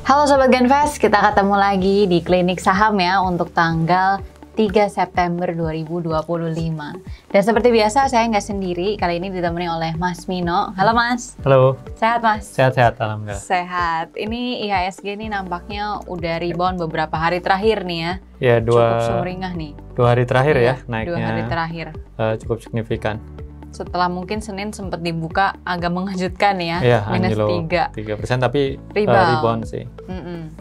Halo Sobat Genvest, kita ketemu lagi di Klinik Saham ya untuk tanggal 3 September 2025. Dan seperti biasa saya nggak sendiri, kali ini ditemani oleh Mas Mino. Halo Mas. Halo. Sehat Mas? Sehat-sehat, alhamdulillah. Sehat. Ini IHSG ini nampaknya udah rebound beberapa hari terakhir nih ya. Ya, cukup sumringah nih. 2 hari terakhir ya naiknya. 2 hari terakhir. Cukup signifikan. Setelah mungkin Senin sempat dibuka agak mengejutkan ya, minus minus 3% tapi rebound sih.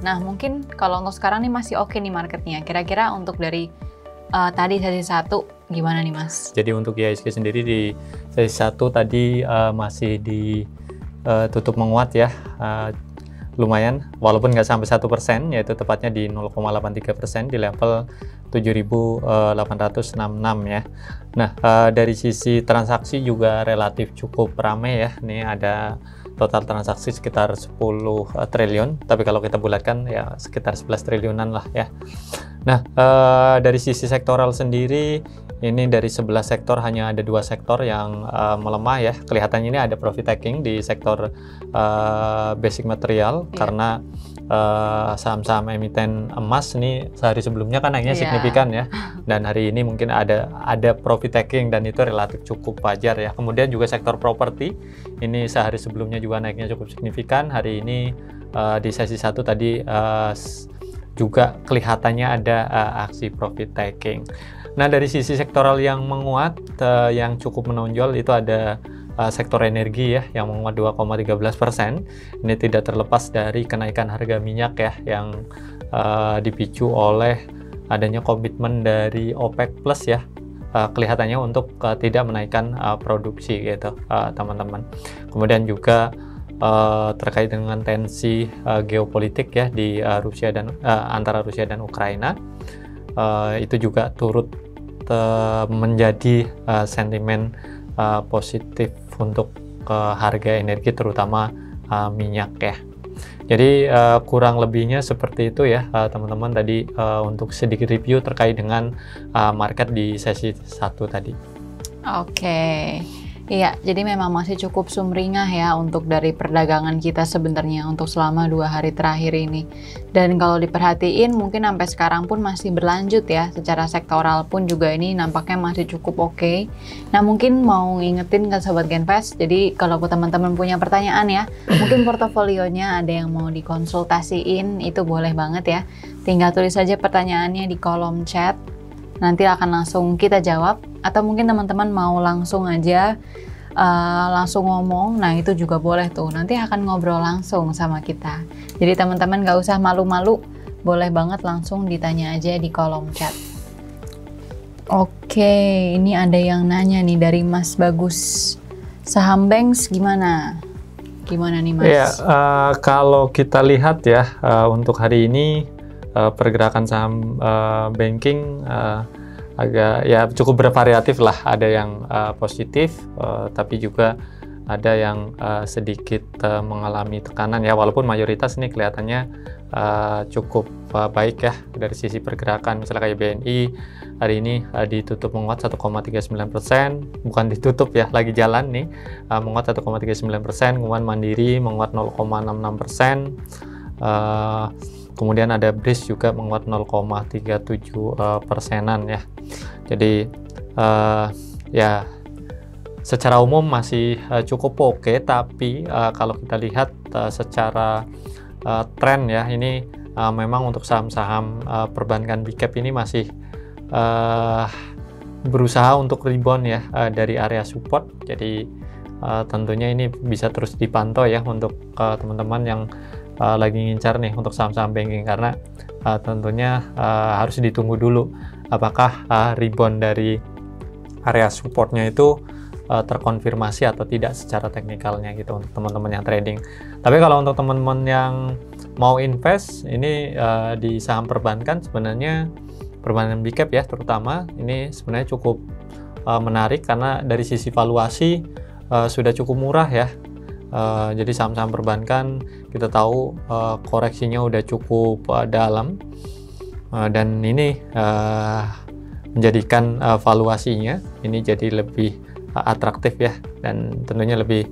Nah mungkin kalau untuk sekarang nih masih oke nih marketnya. Kira-kira untuk dari tadi sesi 1 gimana nih Mas? Jadi untuk IHSG sendiri di sesi 1 tadi masih ditutup menguat ya, lumayan walaupun nggak sampai 1%, yaitu tepatnya di 0,83% di level 7.866 ya. Nah dari sisi transaksi juga relatif cukup ramai ya. Ini ada total transaksi sekitar 10 triliun, tapi kalau kita bulatkan ya sekitar 11 triliunan lah ya. Nah dari sisi sektoral sendiri, ini dari 11 sektor hanya ada 2 sektor yang melemah ya. Kelihatannya ini ada profit taking di sektor basic material karena saham-saham emiten emas ini sehari sebelumnya kan naiknya signifikan ya, dan hari ini mungkin ada profit taking dan itu relatif cukup wajar ya. Kemudian juga sektor properti ini sehari sebelumnya juga naiknya cukup signifikan, hari ini di sesi 1 tadi juga kelihatannya ada aksi profit taking. Nah dari sisi sektoral yang menguat, yang cukup menonjol itu ada sektor energi ya, yang menguat 2,13%. Ini tidak terlepas dari kenaikan harga minyak ya, yang dipicu oleh adanya komitmen dari OPEC Plus ya, kelihatannya untuk tidak menaikkan produksi gitu teman-teman. Kemudian juga terkait dengan tensi geopolitik ya di Rusia dan antara Rusia dan Ukraina, itu juga turut menjadi sentimen positif untuk harga energi terutama minyak ya. Jadi kurang lebihnya seperti itu ya teman-teman tadi untuk sedikit review terkait dengan market di sesi 1 tadi. Oke. Iya, jadi memang masih cukup sumringah ya untuk dari perdagangan kita sebenarnya untuk selama 2 hari terakhir ini. Dan kalau diperhatiin mungkin sampai sekarang pun masih berlanjut ya, secara sektoral pun juga ini nampaknya masih cukup oke. Nah mungkin mau ngingetin ke Sobat Genvest, jadi kalau teman-teman punya pertanyaan ya, mungkin portofolionya ada yang mau dikonsultasiin, itu boleh banget ya. Tinggal tulis saja pertanyaannya di kolom chat, nanti akan langsung kita jawab, atau mungkin teman-teman mau langsung aja langsung ngomong, nah itu juga boleh tuh, nanti akan ngobrol langsung sama kita. Jadi teman-teman gak usah malu-malu, boleh banget langsung ditanya aja di kolom chat. Oke, ini ada yang nanya nih dari Mas Bagus, saham Banks gimana? Gimana nih Mas? Ya, kalau kita lihat ya untuk hari ini pergerakan saham banking agak ya cukup bervariatif lah, ada yang positif tapi juga ada yang sedikit mengalami tekanan ya, walaupun mayoritas ini kelihatannya cukup baik ya dari sisi pergerakan. Misalnya kayak BNI hari ini ditutup menguat 1,39%, bukan ditutup ya, lagi jalan nih, menguat 1,39%. Kemudian Mandiri menguat 0,66%, kemudian ada BRIS juga menguat 0,37%-an ya. Jadi ya secara umum masih cukup oke, tapi kalau kita lihat secara tren ya, ini memang untuk saham-saham perbankan big cap ini masih berusaha untuk rebound ya dari area support. Jadi tentunya ini bisa terus dipantau ya untuk teman-teman yang lagi ngincar nih untuk saham-saham banking, karena tentunya harus ditunggu dulu apakah rebound dari area supportnya itu terkonfirmasi atau tidak secara teknikalnya gitu untuk teman-teman yang trading. Tapi kalau untuk teman-teman yang mau invest ini di saham perbankan, sebenarnya perbankan big cap ya terutama, ini sebenarnya cukup menarik karena dari sisi valuasi sudah cukup murah ya. Jadi saham-saham perbankan kita tahu koreksinya udah cukup dalam, dan ini menjadikan valuasinya ini jadi lebih atraktif ya, dan tentunya lebih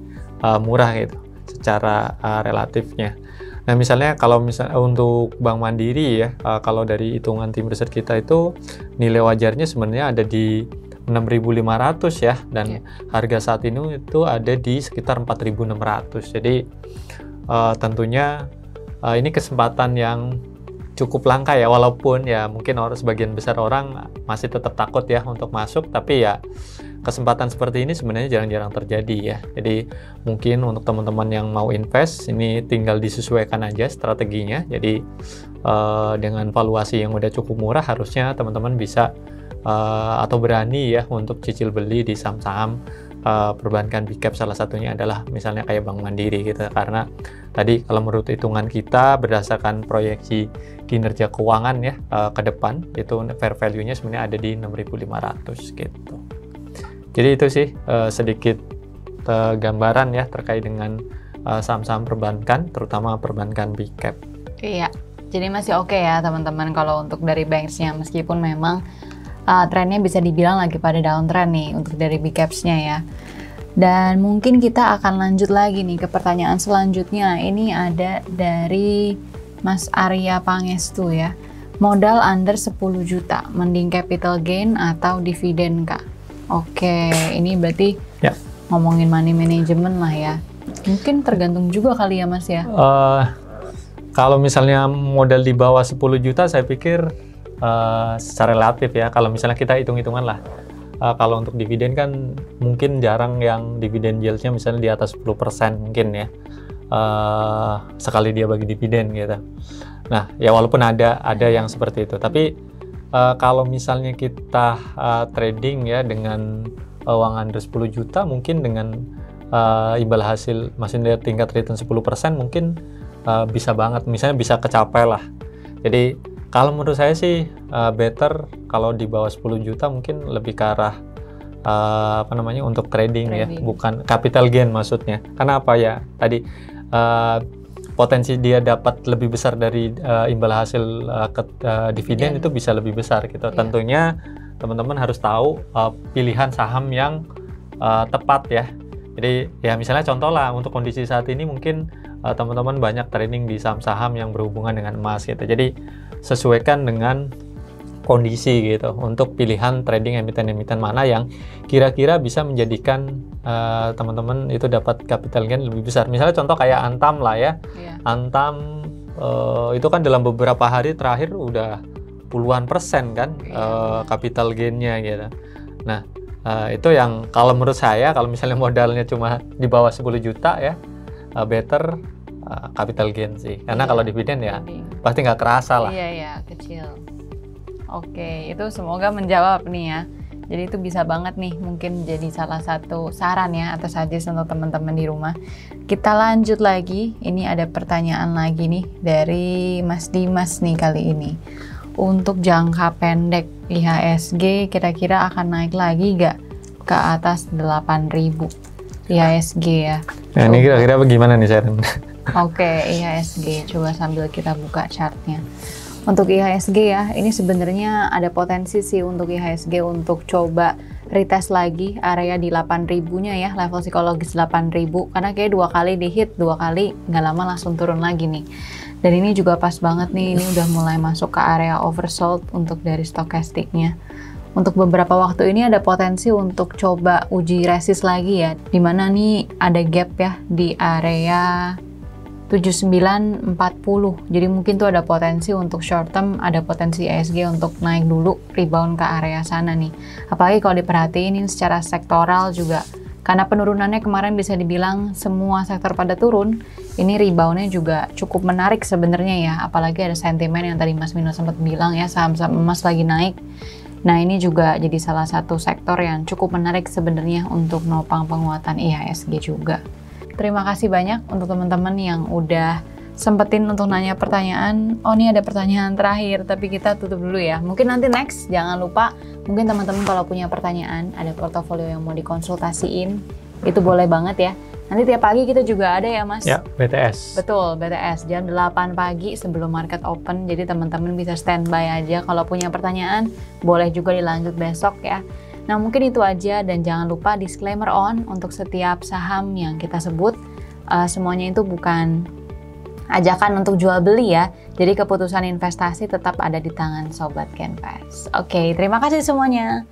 murah gitu secara relatifnya. Nah, misalnya kalau misalnya untuk Bank Mandiri ya, kalau dari hitungan tim riset kita itu nilai wajarnya sebenarnya ada di 6.500 ya, dan harga saat ini itu ada di sekitar 4.600. Jadi tentunya ini kesempatan yang cukup langka ya, walaupun ya mungkin sebagian besar orang masih tetap takut ya untuk masuk, tapi ya kesempatan seperti ini sebenarnya jarang-jarang terjadi ya. Jadi mungkin untuk teman-teman yang mau invest, ini tinggal disesuaikan aja strateginya. Jadi dengan valuasi yang udah cukup murah, harusnya teman-teman bisa atau berani ya untuk cicil beli di saham-saham perbankan big cap. Salah satunya adalah misalnya kayak Bank Mandiri gitu, karena tadi kalau menurut hitungan kita berdasarkan proyeksi kinerja keuangan ya ke depan, itu fair value-nya sebenarnya ada di 6.500 gitu. Jadi itu sih sedikit gambaran ya terkait dengan saham-saham perbankan, terutama perbankan big cap. Iya, jadi masih oke ya teman-teman kalau untuk dari banks-nya, meskipun memang trennya bisa dibilang lagi pada downtrend nih untuk dari big caps-nya ya. Dan mungkin kita akan lanjut lagi nih ke pertanyaan selanjutnya. Ini ada dari Mas Arya Pangestu ya. Modal under 10 juta, mending capital gain atau dividen kak? Oke, ini berarti ngomongin money management lah ya. Mungkin tergantung juga kali ya Mas ya. Kalau misalnya modal di bawah 10 juta, saya pikir secara relatif ya, kalau misalnya kita hitung-hitungan lah, kalau untuk dividen kan mungkin jarang yang dividen yield-nya misalnya di atas 10% mungkin ya, sekali dia bagi dividen gitu. Nah ya walaupun ada yang seperti itu, tapi kalau misalnya kita trading ya dengan uang under 10 juta, mungkin dengan imbal hasil maksudnya tingkat return 10% mungkin bisa banget, misalnya bisa kecapai lah. Jadi kalau menurut saya sih better kalau di bawah 10 juta mungkin lebih ke arah untuk trading ya, bukan capital gain maksudnya. Karena apa ya, tadi potensi dia dapat lebih besar dari imbal hasil dividen itu bisa lebih besar gitu. Tentunya teman-teman harus tahu pilihan saham yang tepat ya. Jadi ya misalnya contoh lah, untuk kondisi saat ini mungkin teman-teman banyak trading di saham-saham yang berhubungan dengan emas gitu. Jadi sesuaikan dengan kondisi gitu untuk pilihan trading emiten-emiten mana yang kira-kira bisa menjadikan teman-teman itu dapat capital gain lebih besar. Misalnya contoh kayak Antam lah ya. Antam itu kan dalam beberapa hari terakhir udah puluhan persen kan capital gainnya gitu. Nah itu yang kalau menurut saya, kalau misalnya modalnya cuma di bawah 10 juta ya, better capital gain sih, karena kalau dividen ya pasti nggak kerasa lah. Iya kecil. Oke, itu semoga menjawab nih ya. Jadi itu bisa banget nih mungkin jadi salah satu saran ya atau suggest untuk teman-teman di rumah. Kita lanjut lagi, ini ada pertanyaan lagi nih dari Mas Dimas nih kali ini. Untuk jangka pendek IHSG kira-kira akan naik lagi nggak ke atas 8.000 IHSG ya? Nah ini kira-kira bagaimana nih Sharon? Oke, IHSG, coba sambil kita buka chartnya. Untuk IHSG ya, ini sebenarnya ada potensi sih untuk IHSG untuk coba retest lagi area di 8.000-nya ya, level psikologis 8.000, karena kayak 2 kali di hit, 2 kali nggak lama langsung turun lagi nih. Dan ini juga pas banget nih, ini udah mulai masuk ke area oversold untuk dari stokastiknya. Untuk beberapa waktu ini ada potensi untuk coba uji resist lagi ya, dimana nih ada gap ya di area 7940. Jadi mungkin tuh ada potensi untuk short term, ada potensi IHSG untuk naik dulu, rebound ke area sana nih. Apalagi kalau diperhatiin ini secara sektoral juga, karena penurunannya kemarin bisa dibilang semua sektor pada turun, ini reboundnya juga cukup menarik sebenarnya ya. Apalagi ada sentimen yang tadi Mas Mino sempat bilang ya, saham-saham emas lagi naik. Nah ini juga jadi salah satu sektor yang cukup menarik sebenarnya untuk nopang penguatan IHSG juga. Terima kasih banyak untuk teman-teman yang udah sempetin untuk nanya pertanyaan. Oh ini ada pertanyaan terakhir, tapi kita tutup dulu ya. Mungkin nanti next, jangan lupa, mungkin teman-teman kalau punya pertanyaan, ada portofolio yang mau dikonsultasiin, itu boleh banget ya. Nanti tiap pagi kita juga ada ya Mas? Ya, BTS. Betul, BTS. Jam 8 pagi sebelum market open, jadi teman-teman bisa standby aja. Kalau punya pertanyaan, boleh juga dilanjut besok ya. Nah mungkin itu aja, dan jangan lupa disclaimer on untuk setiap saham yang kita sebut, semuanya itu bukan ajakan untuk jual beli ya. Jadi keputusan investasi tetap ada di tangan Sobat Canvas. Oke, terima kasih semuanya.